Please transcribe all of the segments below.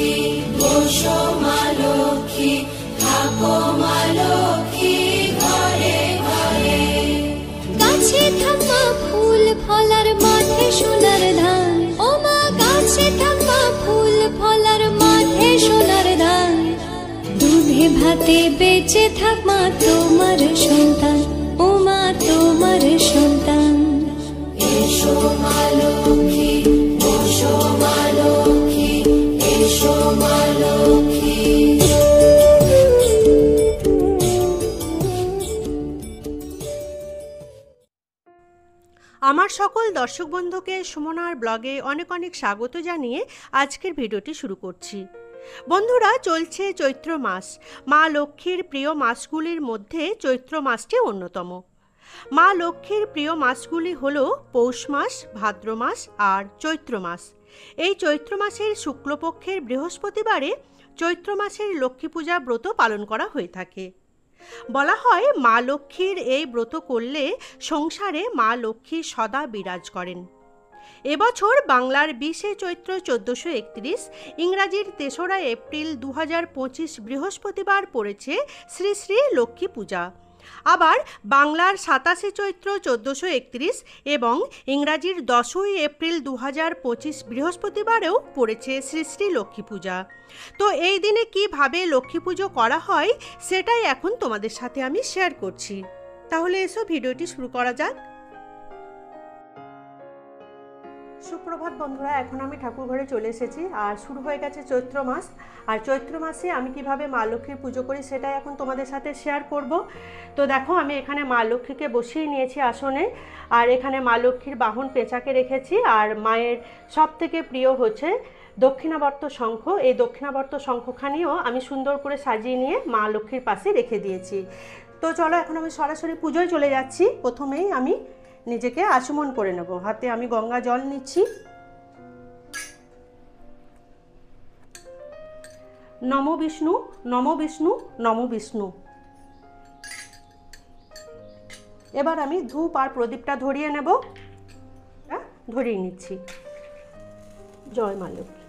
লক্ষ্মী বসো মা লক্ষ্মী থাকো মা লক্ষ্মী ঘরে ঘরে। গাছে থাকা ফুল ফলার মাঠে সোনার ধান, ও মা গাছে থাকা ফুল ফলার মাঠে সোনার ধান। দুধে ভাতে বেঁচে থাক মা তোমার সন্তান, ও মা তোমার সন্তান। এসো মা লক্ষ্মী বসো মা লক্ষ্মী এসো মা লক্ষ্মী। আমার সকল দর্শক বন্ধুকে সুমনার ব্লগে অনেক অনেক স্বাগত জানিয়ে আজকের ভিডিওটি শুরু করছি। বন্ধুরা, চলছে চৈত্র মাস। মা লক্ষ্মীর প্রিয় মাসগুলির মধ্যে চৈত্র মাসটি অন্যতম। মা লক্ষ্মীর প্রিয় মাসগুলি হল পৌষ মাস, ভাদ্র মাস আর চৈত্র মাস। এই চৈত্র মাসের শুক্লপক্ষের বৃহস্পতিবারে চৈত্র মাসের লক্ষ্মী পূজা ব্রত পালন করা হয়ে থাকে। বলা হয় মা লক্ষ্মীর এই ব্রত করলে সংসারে মা লক্ষ্মী সদা বিরাজ করেন। এবছর বাংলার 20শে চৈত্র 1431, ইংরাজির 3রা এপ্রিল 2025 বৃহস্পতিবার পড়েছে শ্রী শ্রী লক্ষ্মী পূজা। আবার বাংলার 27শে চৈত্র 1431 এবং ইংরাজির 10ই এপ্রিল 2025 বৃহস্পতিবারেও পড়েছে শ্রী শ্রী লক্ষ্মী পূজা। তো এই দিনে কিভাবে লক্ষ্মী পুজো করা হয় সেটাই এখন তোমাদের সাথে আমি শেয়ার করছি। তাহলে এসো ভিডিওটি শুরু করা যাক। সুপ্রভাত বন্ধুরা, এখন আমি ঠাকুর ঘরে চলে এসেছি আর শুরু হয়ে গেছে চৈত্র মাস। আর চৈত্র মাসে আমি কিভাবে মা লক্ষ্মীর পুজো করি সেটাই এখন তোমাদের সাথে শেয়ার করব। তো দেখো, আমি এখানে মা লক্ষ্মীকে বসিয়ে নিয়েছি আসনে, আর এখানে মা লক্ষ্মীর বাহন পেঁচাকে রেখেছি। আর মায়ের সব থেকে প্রিয় হচ্ছে দক্ষিণাবর্ত শঙ্খ। এই দক্ষিণাবর্ত শঙ্খখানিও আমি সুন্দর করে সাজিয়ে নিয়ে মা লক্ষ্মীর পাশে রেখে দিয়েছি। তো চলো, এখন আমি সরাসরি পুজোয় চলে যাচ্ছি। প্রথমেই আমি নিজেকে আচমন করে নেব। হাতে আমি গঙ্গা জল নিচ্ছি। নম বিষ্ণু নম বিষ্ণু নম বিষ্ণু। এবার আমি ধূপ আর প্রদীপটা ধরিয়ে নেব। ধরিয়ে নিচ্ছি। জয় মা লক্ষ্মী।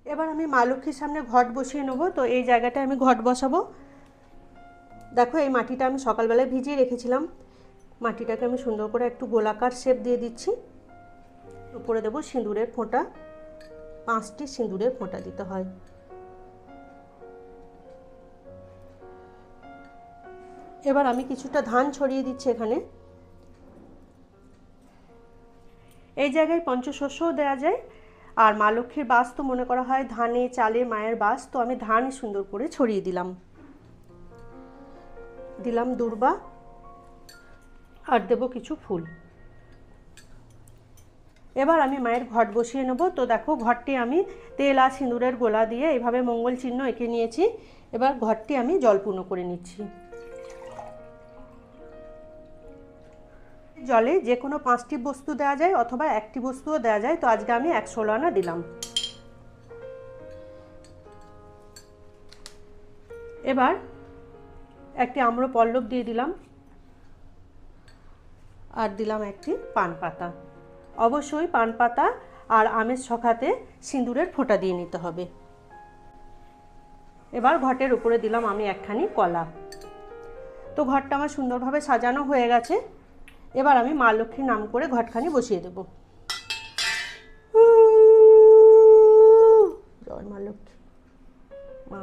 এবার আমি মা লক্ষ্মীর সামনে ঘট বসিয়ে নেব। তো এই জায়গাটায় আমি ঘট বসাবো। দেখো, এই মাটিটা আমি সকালবেলায় ভিজিয়ে রেখেছিলাম। মাটিটাকে আমি সুন্দর করে একটু গোলাকার শেপ দিয়ে দিচ্ছি। উপরে দেবো সিঁদুরের ফোঁটা। 5টি সিঁদুরের ফোঁটা দিতে হয়। এবার আমি কিছুটা ধান ছড়িয়ে দিচ্ছি এখানে। এই জায়গায় পঞ্চশস্যও দেওয়া যায়। আর মা লক্ষ্মীর বাস তো মনে করা হয় ধানে চালে মায়ের বাস। তো আমি ধান সুন্দর করে ছড়িয়ে দিলাম। দিলাম দূর্বা আর দেব কিছু ফুল। এবার আমি মায়ের ঘট বসিয়ে নেব। তো দেখো, ঘরটি আমি তেল আর সিঁদুরের গোলা দিয়ে এভাবে মঙ্গল চিহ্ন এঁকে নিয়েছি। এবার ঘরটি আমি জলপূর্ণ করে নিচ্ছি। জলে যে কোনো 5টি বস্তু দেওয়া যায় অথবা 1টি বস্তুও দেওয়া যায়। তো আজকে আমি 116 আনা দিলাম। এবার একটি আম্রপল্লব দিয়ে দিলাম আর দিলাম একটি পান পাতা। অবশ্যই পান পাতা আর আমের ছকাতে সিঁদুরের ফোঁটা দিয়ে নিতে হবে। এবার ঘটের উপরে দিলাম আমি একখানি কলা। তো ঘরটা আমার সুন্দরভাবে সাজানো হয়ে গেছে। এবার আমি মা লক্ষ্মীর নাম করে ঘটখানি বসিয়ে দেব। জয় মা লক্ষ্মী মা।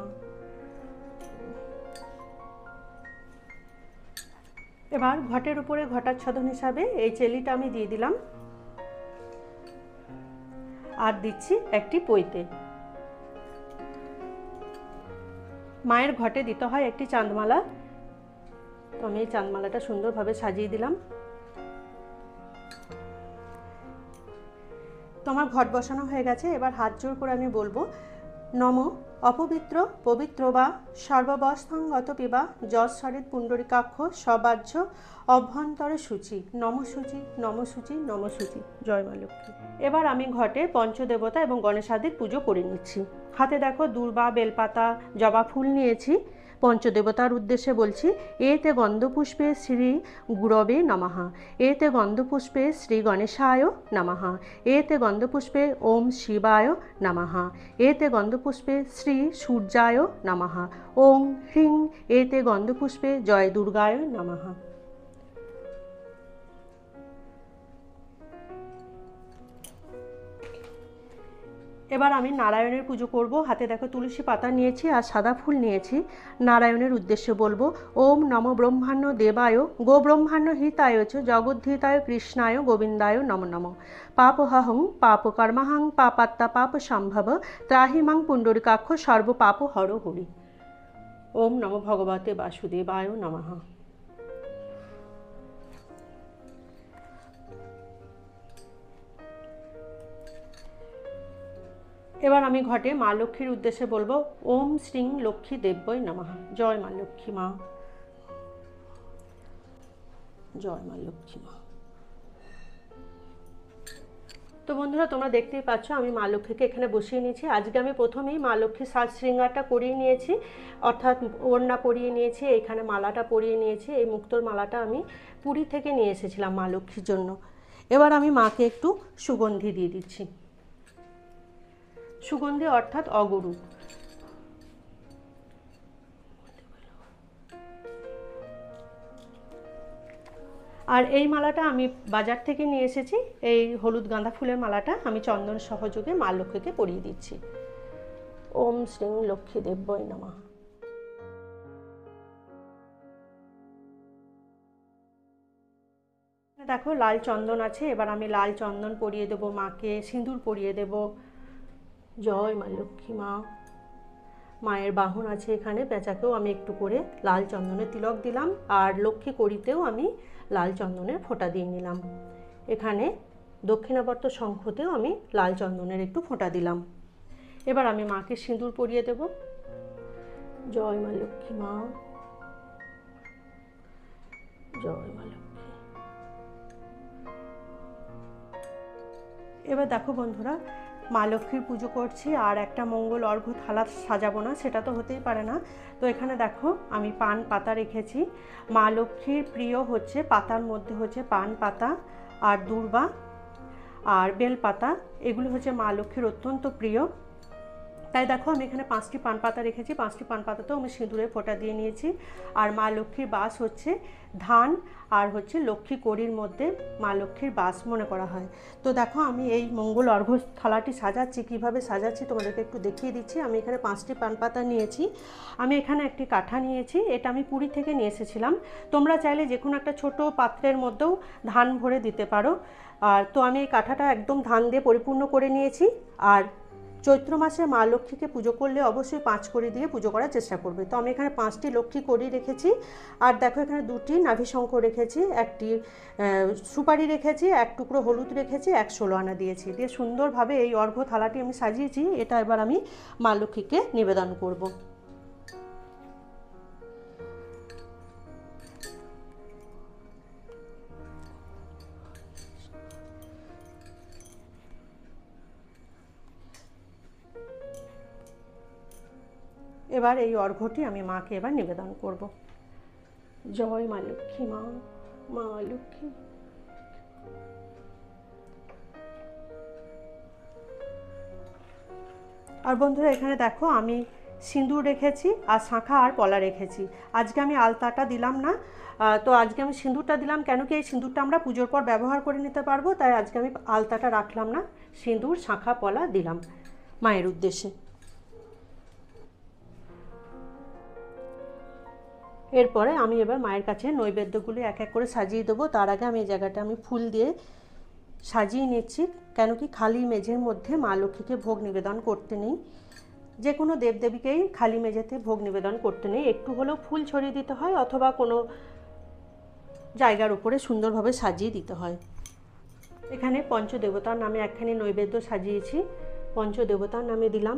এবার ঘটের উপরে ঘটাচ্ছাদন হিসাবে এই চেলিটা আমি দিয়ে দিলাম আর দিচ্ছি একটি পৈতে। মায়ের ঘটে দিতে হয় একটি চাঁদমালা। তো আমি এই চাঁদমালাটা সুন্দরভাবে সাজিয়ে দিলাম। তো আমার ঘট বসানো হয়ে গেছে। এবার হাত জোড় করে আমি বলবো, নম অপবিত্র পবিত্র বা সর্ববস্থাঙ্গত পিবা যৎসরিত পুণ্ডরিকাক্ষ সবাহ্য অভ্যন্তরে সূচি নমসূচি নমসূচি নমসূচি। জয় মা লক্ষ্মী। এবার আমি ঘটে পঞ্চদেবতা এবং গণেশাদির পুজো করে নিচ্ছি। হাতে দেখো দূর্বা, বেলপাতা, জবা ফুল নিয়েছি। পঞ্চদেবতার উদ্দেশ্যে বলছি, এতে গন্ধপুষ্পে শ্রী গুরবে নমঃ, এতে গন্ধপুষ্পে শ্রী গণেশায় নমঃ, এতে গন্ধপুষ্পে ওম শিবায় নমঃ, এতে গন্ধপুষ্পে শ্রী সূর্যায় নমঃ, ওং হ্রিং এতে গন্ধপুষ্পে জয় দুর্গায় নমঃ। এবার আমি নারায়ণের পুজো করব। হাতে দেখো তুলসী পাতা নিয়েছি আর সাদা ফুল নিয়েছি। নারায়ণের উদ্দেশ্যে বলবো, ওম নম ব্রহ্মাণ্য দেবায় গো ব্রহ্মাণ্য হিতায় চ জগদ্ধিতায় কৃষ্ণায় গোবিন্দায় নম নম। পাপহং পাপকর্মাহং পাপাত্তা পাপ সম্ভব ত্রাহি মাং পুণ্ডরিকাক্ষ সর্ব পাপ হর হরি। ওম নম ভগবতে বাসুদেবায় নমঃ। এবার আমি ঘটে মা লক্ষ্মীর উদ্দেশ্যে বলবো, ওম শ্রীং লক্ষ্মী দেব্যই নমঃ। জয় মা লক্ষ্মী মা, জয় মা লক্ষ্মী মা। তো বন্ধুরা, তোমরা দেখতেই পাচ্ছ আমি মা লক্ষ্মীকে এখানে বসিয়ে নিয়েছি। আজকে আমি প্রথমেই মা লক্ষ্মীর সাজ শৃঙ্গারটা করিয়ে নিয়েছি, অর্থাৎ ওড়না পরিয়ে নিয়েছি, এখানে মালাটা পরিয়ে নিয়েছি। এই মুক্তোর মালাটা আমি পুরী থেকে নিয়ে এসেছিলাম মা লক্ষ্মীর জন্য। এবার আমি মাকে একটু সুগন্ধি দিয়ে দিচ্ছি। সুগন্ধি অর্থাৎ অগরু। আর এই মালাটা আমি বাজার থেকে নিয়ে এসেছি। এই হলুদ গাঁদা ফুলের মালাটা আমি চন্দন সহযোগে মা লক্ষ্মীকে পরিয়ে দিচ্ছি। ওম শ্রীং লক্ষ্মী দেব্যই নমঃ। দেখো লাল চন্দন আছে, এবার আমি লাল চন্দন পরিয়ে দেব মাকে, সিঁদুর পরিয়ে দেব। জয় মা লক্ষ্মী মা। মায়ের বাহন আছে এখানে, পেঁচাকেও আমি একটু করে লাল চন্দনের তিলক দিলাম, আর লক্ষ্মী কড়িতেও আমি লাল চন্দনের ফোঁটা দিয়ে নিলাম। এখানে দক্ষিণাবর্ত শঙ্খতেও আমি লাল চন্দনের একটু ফোঁটা দিলাম। এবার আমি মাকে সিঁদুর পরিয়ে দেব। জয় মা লক্ষ্মী মা, জয় মা লক্ষ্মী। এবার দেখো বন্ধুরা, মা লক্ষ্মীর পুজো করছি আর একটা মঙ্গল অর্ঘ্য থালা সাজাবো না, সেটা তো হতেই পারে না। তো এখানে দেখো আমি পান পাতা রেখেছি। মা লক্ষ্মীর প্রিয় হচ্ছে পাতার মধ্যে হচ্ছে পান পাতা আর দূর্বা আর বেল পাতা, এগুলো হচ্ছে মা লক্ষ্মীর অত্যন্ত প্রিয়। তাই দেখো আমি এখানে 5টি পান পাতা রেখেছি, 5টি পান পাতাতেও আমি সিঁদুরে ফোঁটা দিয়ে নিয়েছি। আর মা লক্ষ্মীর বাস হচ্ছে ধান আর হচ্ছে লক্ষ্মী কড়ির মধ্যে মা লক্ষ্মীর বাস মনে করা হয়। তো দেখো আমি এই মঙ্গল অর্ঘ্য থালাটি সাজাচ্ছি, কিভাবে সাজাচ্ছি তোমাদেরকে একটু দেখিয়ে দিচ্ছি। আমি এখানে 5টি পান পাতা নিয়েছি, আমি এখানে একটি কাঠা নিয়েছি, এটা আমি পুরী থেকে নিয়ে এসেছিলাম। তোমরা চাইলে যে কোনো একটা ছোট পাত্রের মধ্যেও ধান ভরে দিতে পারো। আর তো আমি এই কাঠাটা একদম ধান দিয়ে পরিপূর্ণ করে নিয়েছি। আর চৈত্র মাসে মা লক্ষ্মীকে পুজো করলে অবশ্যই 5 কড়ি দিয়ে পুজো করার চেষ্টা করবে। তো আমি এখানে 5টি লক্ষ্মী কড়ি রেখেছি। আর দেখো এখানে 2টি নাভি শঙ্খ রেখেছি, একটি সুপারি রেখেছি, এক টুকরো হলুদ রেখেছি, 1 ষোলো আনা দিয়েছি। দিয়ে সুন্দরভাবে এই অর্ঘ্য থালাটি আমি সাজিয়েছি। এটা এবার আমি মা লক্ষ্মীকে নিবেদন করব। এবার এই অর্ঘ্যটি আমি মাকে এবার নিবেদন করব। জয় মা লক্ষ্মী মা, মা লক্ষ্মী। আর বন্ধুরা এখানে দেখো আমি সিঁদুর রেখেছি আর শাঁখা আর পলা রেখেছি। আজকে আমি আলতাটা দিলাম না, তো আজকে আমি সিঁদুরটা দিলাম, কেন কি এই সিঁদুরটা আমরা পুজোর পর ব্যবহার করে নিতে পারবো, তাই আজকে আমি আলতাটা রাখলাম না, সিঁদুর শাঁখা পলা দিলাম মায়ের উদ্দেশ্যে। এরপরে আমি এবার মায়ের কাছে নৈবেদ্যগুলি এক এক করে সাজিয়ে দেবো। তার আগে আমি এই জায়গাটা আমি ফুল দিয়ে সাজিয়ে নিচ্ছি, কেন কি খালি মেঝের মধ্যে মা লক্ষ্মীকে ভোগ নিবেদন করতে নেই। যে কোনো দেবদেবীকেই খালি মেঝেতে ভোগ নিবেদন করতে নেই, একটু হলেও ফুল ছড়িয়ে দিতে হয় অথবা কোনো জায়গার উপরে সুন্দরভাবে সাজিয়ে দিতে হয়। এখানে পঞ্চদেবতার নামে একখানি নৈবেদ্য সাজিয়েছি, পঞ্চদেবতার নামে দিলাম।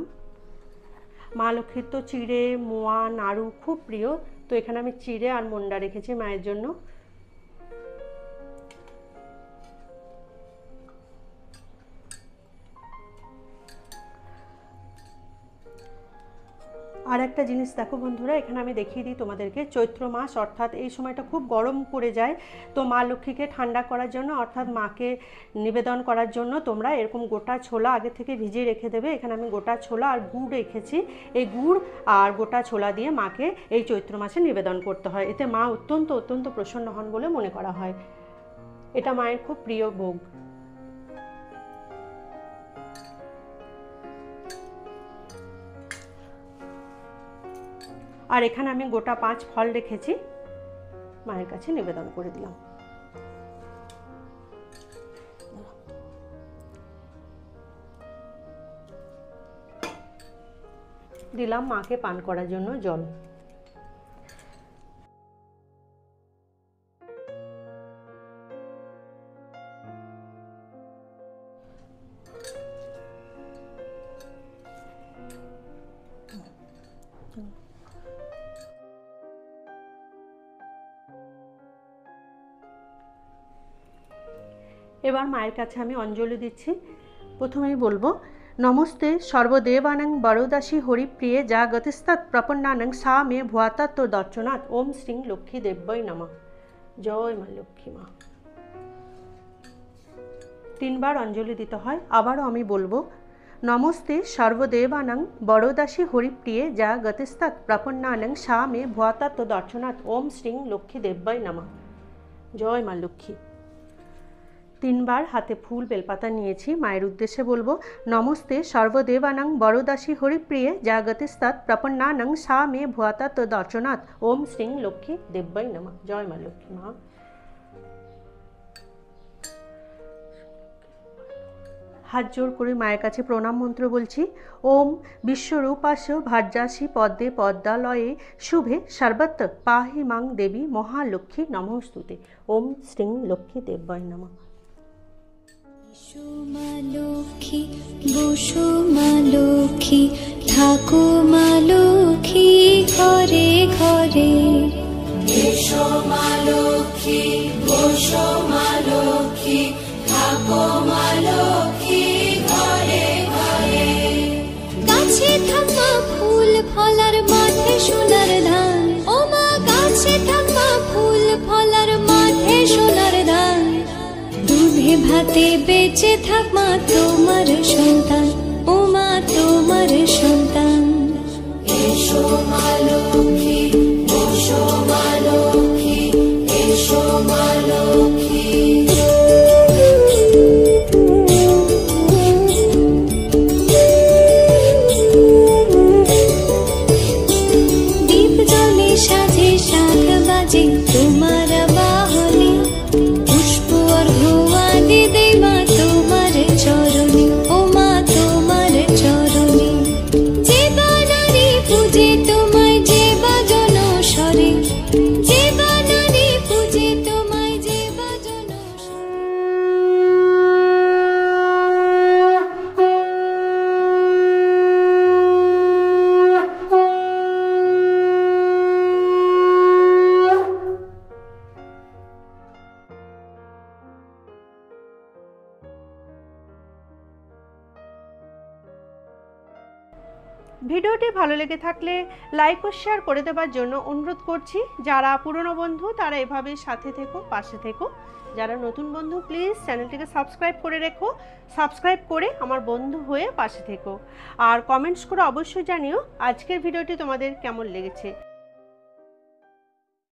মা লক্ষ্মীর তো চিড়ে, মোয়া, নাড়ু খুব প্রিয়, তো এখানে আমি চিড়ে আর মন্ডা রেখেছি মায়ের জন্য। আর একটা জিনিস দেখো বন্ধুরা, এখানে আমি দেখিয়ে দিই তোমাদেরকে, চৈত্র মাস অর্থাৎ এই সময়টা খুব গরম পড়ে যায়, তো মা লক্ষ্মীকে ঠান্ডা করার জন্য অর্থাৎ মাকে নিবেদন করার জন্য তোমরা এরকম গোটা ছোলা আগে থেকে ভিজিয়ে রেখে দেবে। এখানে আমি গোটা ছোলা আর গুড় রেখেছি, এই গুড় আর গোটা ছোলা দিয়ে মাকে এই চৈত্র মাসে নিবেদন করতে হয়, এতে মা অত্যন্ত অত্যন্ত প্রসন্ন হন বলে মনে করা হয়। এটা মায়ের খুব প্রিয় ভোগ। আর এখানে আমি গোটা 5 ফল রেখেছি, মায়ের কাছে নিবেদন করে দিলাম। দিলাম মাকে পান করার জন্য জল। এবার মায়ের কাছে আমি অঞ্জলি দিচ্ছি। প্রথমেই বলবো, নমস্তে সর্বদেবানাং বরদাসী হরিপ্রিয়ে যা গতিস্তৎ প্রপন্নানাং সা মে ভুয়াতত্ব দর্শনাথ। ওম শ্রী লক্ষ্মী দেব্যই নমঃ। জয় মা লক্ষ্মী মা। 3 বার অঞ্জলি দিতে হয়। আবারও আমি বলবো, নমস্তে সর্বদেবানাং বরদাসী হরিপ্রিয়ে যা গতিস্তৎ প্রপন্নানাং সা মে ভুয়াতত্ব দর্শনাথ। ওম শ্রী লক্ষ্মী দেব্যই নমঃ। জয় মা লক্ষ্মী। 3 বার হাতে ফুল বেলপাতা নিয়েছি, মায়ের উদ্দেশ্যে বলবো, নমস্তে সর্বদেবানাং বরদাসী হরিপ্রিয়ে যা গতিস্তৎ প্রপন্নানাং সা মে ভুয়াতত্ব দর্শনাথ। ওম শ্রী লক্ষ্মী দেব্যই নমঃ। জয় মা লক্ষ্মী মা। হাত জোর করে মায়ের কাছে প্রণাম মন্ত্র বলছি। ওম বিশ্বরূপাস্য ভার্যাসী পদ্মে পদ্মালয়ে শুভে সর্বত্র পাহি মাং দেবী মহালক্ষ্মী নমস্তুতে। ওম শ্রী লক্ষ্মী দেব্যই নমঃ। এসো মা লক্ষ্মী, বসো মা লক্ষ্মী, থাকো মা লক্ষ্মী ঘরে ঘরে। এসো মা লক্ষ্মী, বসো মা লক্ষ্মী, থাকো মা লক্ষ্মী ঘরে ঘরে। গাছে থাকা ফুল ফলার মাঠে সোনার ধান, ও মা গাছে থাকা ফুল ফলার মাঠে সোনার ধান। দুধে ভাতে বেঁচে থাক মা তোমার সন্তান, ও মা তোমার সন্তান। এসো মা লক্ষ্মী, বসো মা লক্ষ্মী, এসো মা লক্ষ্মী। দীপ জ্বলে সাজে শাখ বাজে তোমার বাহনে, পুষ্প অর্ঘ্য আদি দেই মা তোমার চরণে, ও মা তোমার চরণে। যে বানারি পূজে তোমায় যে বাজন স্বরে, যে বানারি পূজে তোমায় যে বাজন স্বরে। ভিডিওটি ভালো লেগে থাকলে লাইক ও শেয়ার করে দেওয়ার জন্য অনুরোধ করছি। যারা পুরনো বন্ধু তারা এভাবে সাথে থেকো, পাশে থেকো। যারা নতুন বন্ধু প্লিজ চ্যানেলটিকে সাবস্ক্রাইব করে রেখো, সাবস্ক্রাইব করে আমার বন্ধু হয়ে পাশে থেকো। আর কমেন্টস করে অবশ্যই জানিও আজকের ভিডিওটি তোমাদের কেমন লেগেছে।